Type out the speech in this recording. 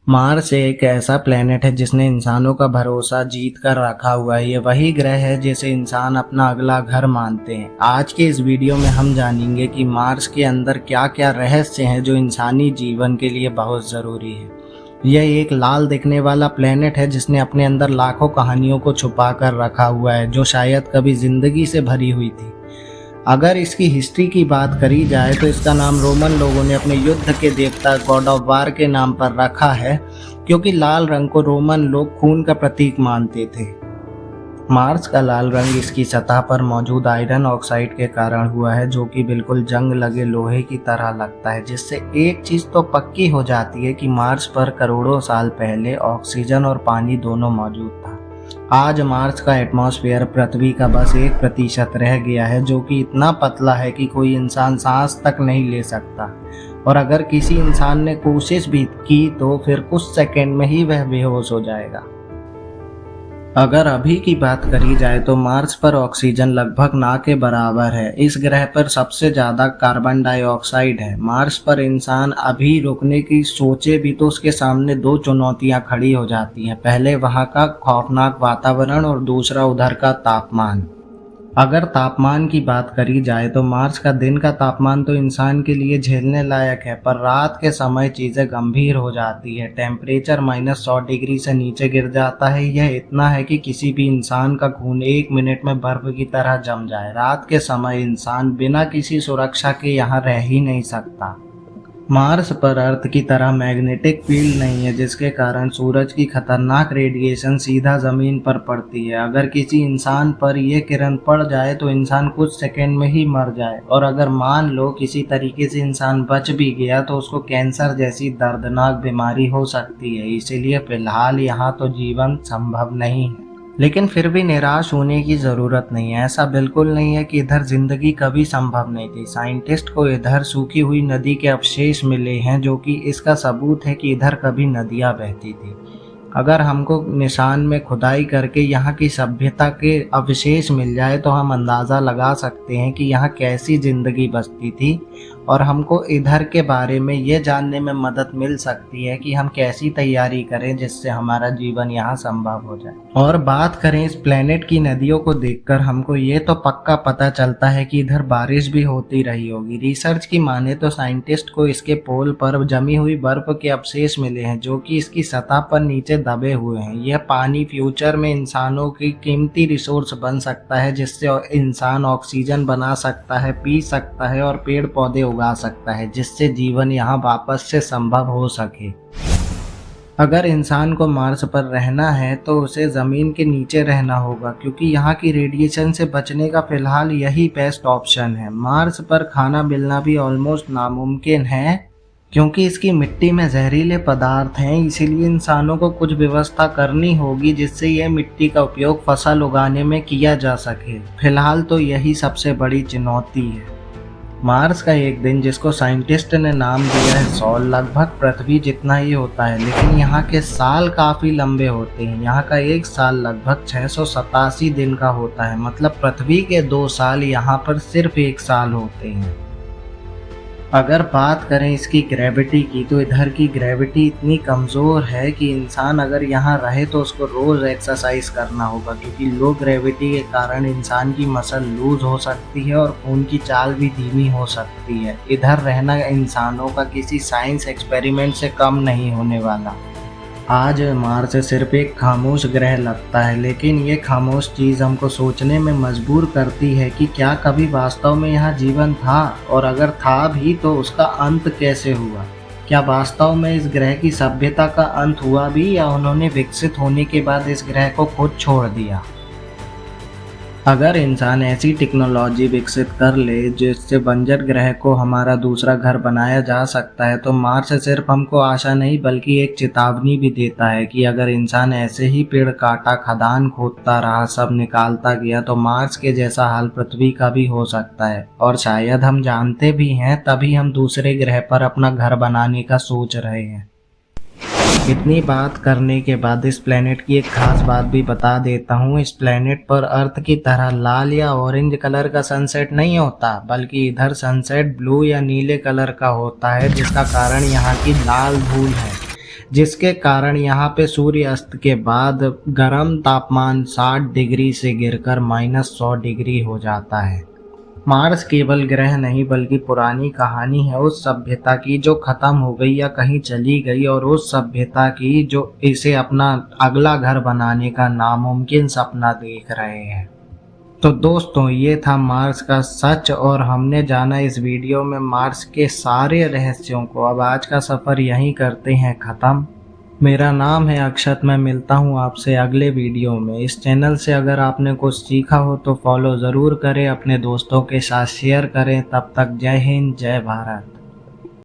Mars एक ऐसा planet है जिसने इंसानों का भरोसा जीत कर रखा हुआ है। ये वही ग्रह है जिसे इंसान अपना अगला घर मानते हैं। आज के इस वीडियो में हम जानेंगे कि मार्स के अंदर क्या क्या रहस्य हैं जो इंसानी जीवन के लिए बहुत ज़रूरी है। यह एक लाल दिखने वाला प्लेनेट है जिसने अपने अंदर लाखों कहानियों को छुपा कर रखा हुआ है जो शायद कभी जिंदगी से भरी हुई थी। अगर इसकी हिस्ट्री की बात करी जाए तो इसका नाम रोमन लोगों ने अपने युद्ध के देवता गॉड ऑफ वार के नाम पर रखा है, क्योंकि लाल रंग को रोमन लोग खून का प्रतीक मानते थे। मार्स का लाल रंग इसकी सतह पर मौजूद आयरन ऑक्साइड के कारण हुआ है, जो कि बिल्कुल जंग लगे लोहे की तरह लगता है, जिससे एक चीज तो पक्की हो जाती है कि मार्स पर करोड़ों साल पहले ऑक्सीजन और पानी दोनों मौजूद था। आज मार्स का एटमॉस्फेयर पृथ्वी का बस 1% रह गया है, जो कि इतना पतला है कि कोई इंसान सांस तक नहीं ले सकता, और अगर किसी इंसान ने कोशिश भी की तो फिर कुछ सेकंड में ही वह बेहोश हो जाएगा। अगर अभी की बात करी जाए तो मार्स पर ऑक्सीजन लगभग ना के बराबर है। इस ग्रह पर सबसे ज्यादा कार्बन डाइऑक्साइड है। मार्स पर इंसान अभी रुकने की सोचे भी तो उसके सामने दो चुनौतियां खड़ी हो जाती हैं। पहले वहां का खौफनाक वातावरण और दूसरा उधर का तापमान। अगर तापमान की बात करी जाए तो मार्स का दिन का तापमान तो इंसान के लिए झेलने लायक है, पर रात के समय चीज़ें गंभीर हो जाती है। टेम्परेचर -100 डिग्री से नीचे गिर जाता है। यह इतना है कि किसी भी इंसान का खून 1 मिनट में बर्फ की तरह जम जाए। रात के समय इंसान बिना किसी सुरक्षा के यहाँ रह ही नहीं सकता। मार्स पर अर्थ की तरह मैग्नेटिक फील्ड नहीं है, जिसके कारण सूरज की खतरनाक रेडिएशन सीधा जमीन पर पड़ती है। अगर किसी इंसान पर यह किरण पड़ जाए तो इंसान कुछ सेकंड में ही मर जाए, और अगर मान लो किसी तरीके से इंसान बच भी गया तो उसको कैंसर जैसी दर्दनाक बीमारी हो सकती है। इसीलिए फिलहाल यहाँ तो जीवन संभव नहीं है। लेकिन फिर भी निराश होने की ज़रूरत नहीं है। ऐसा बिल्कुल नहीं है कि इधर जिंदगी कभी संभव नहीं थी। साइंटिस्ट को इधर सूखी हुई नदी के अवशेष मिले हैं, जो कि इसका सबूत है कि इधर कभी नदियाँ बहती थी। अगर हमको निशान में खुदाई करके यहाँ की सभ्यता के अवशेष मिल जाए तो हम अंदाज़ा लगा सकते हैं कि यहाँ कैसी ज़िंदगी बसती थी, और हमको इधर के बारे में ये जानने में मदद मिल सकती है कि हम कैसी तैयारी करें जिससे हमारा जीवन यहाँ संभव हो जाए। और बात करें इस प्लेनेट की नदियों को देखकर हमको ये तो पक्का पता चलता है कि इधर बारिश भी होती रही होगी। रिसर्च की माने तो साइंटिस्ट को इसके पोल पर जमी हुई बर्फ के अवशेष मिले हैं, जो कि इसकी सतह पर नीचे दबे हुए हैं। यह पानी फ्यूचर में इंसानों की कीमती रिसोर्स बन सकता है, जिससे इंसान ऑक्सीजन बना सकता है, पी सकता है और पेड़ पौधे उगा सकता है, जिससे जीवन यहाँ वापस से संभव हो सके। अगर इंसान को मार्स पर रहना है तो उसे ज़मीन के नीचे रहना होगा, क्योंकि यहाँ की रेडिएशन से बचने का फिलहाल यही बेस्ट ऑप्शन है। मार्स पर खाना मिलना भी ऑलमोस्ट नामुमकिन है, क्योंकि इसकी मिट्टी में जहरीले पदार्थ हैं। इसीलिए इंसानों को कुछ व्यवस्था करनी होगी जिससे यह मिट्टी का उपयोग फसल उगाने में किया जा सके। फिलहाल तो यही सबसे बड़ी चुनौती है। मार्स का एक दिन, जिसको साइंटिस्ट ने नाम दिया है सॉल, लगभग पृथ्वी जितना ही होता है, लेकिन यहाँ के साल काफ़ी लंबे होते हैं। यहाँ का एक साल लगभग 687 दिन का होता है। मतलब पृथ्वी के 2 साल यहाँ पर सिर्फ 1 साल होते हैं। अगर बात करें इसकी ग्रेविटी की तो इधर की ग्रेविटी इतनी कमज़ोर है कि इंसान अगर यहाँ रहे तो उसको रोज़ एक्सरसाइज करना होगा, क्योंकि लो ग्रेविटी के कारण इंसान की मसल लूज हो सकती है और खून की चाल भी धीमी हो सकती है। इधर रहना इंसानों का किसी साइंस एक्सपेरिमेंट से कम नहीं होने वाला। आज मार्स सिर्फ एक खामोश ग्रह लगता है, लेकिन ये खामोश चीज़ हमको सोचने में मजबूर करती है कि क्या कभी वास्तव में यहाँ जीवन था, और अगर था भी तो उसका अंत कैसे हुआ। क्या वास्तव में इस ग्रह की सभ्यता का अंत हुआ भी, या उन्होंने विकसित होने के बाद इस ग्रह को खुद छोड़ दिया। अगर इंसान ऐसी टेक्नोलॉजी विकसित कर ले जिससे बंजर ग्रह को हमारा दूसरा घर बनाया जा सकता है, तो मार्स सिर्फ हमको आशा नहीं बल्कि एक चेतावनी भी देता है कि अगर इंसान ऐसे ही पेड़ काटा, खदान खोदता रहा, सब निकालता गया, तो मार्स के जैसा हाल पृथ्वी का भी हो सकता है। और शायद हम जानते भी हैं, तभी हम दूसरे ग्रह पर अपना घर बनाने का सोच रहे हैं। इतनी बात करने के बाद इस प्लेनेट की एक खास बात भी बता देता हूँ। इस प्लेनेट पर अर्थ की तरह लाल या ऑरेंज कलर का सनसेट नहीं होता, बल्कि इधर सनसेट ब्लू या नीले कलर का होता है, जिसका कारण यहाँ की लाल धूल है। जिसके कारण यहाँ पे सूर्यास्त के बाद गर्म तापमान 60 डिग्री से गिरकर -100 डिग्री हो जाता है। मार्स केवल ग्रह नहीं बल्कि पुरानी कहानी है उस सभ्यता की जो खत्म हो गई या कहीं चली गई, और उस सभ्यता की जो इसे अपना अगला घर बनाने का नामुमकिन सपना देख रहे हैं। तो दोस्तों, ये था मार्स का सच, और हमने जाना इस वीडियो में मार्स के सारे रहस्यों को। अब आज का सफ़र यहीं करते हैं ख़त्म। मेरा नाम है अक्षत। मैं मिलता हूँ आपसे अगले वीडियो में। इस चैनल से अगर आपने कुछ सीखा हो तो फॉलो ज़रूर करें, अपने दोस्तों के साथ शेयर करें। तब तक जय हिंद, जय भारत।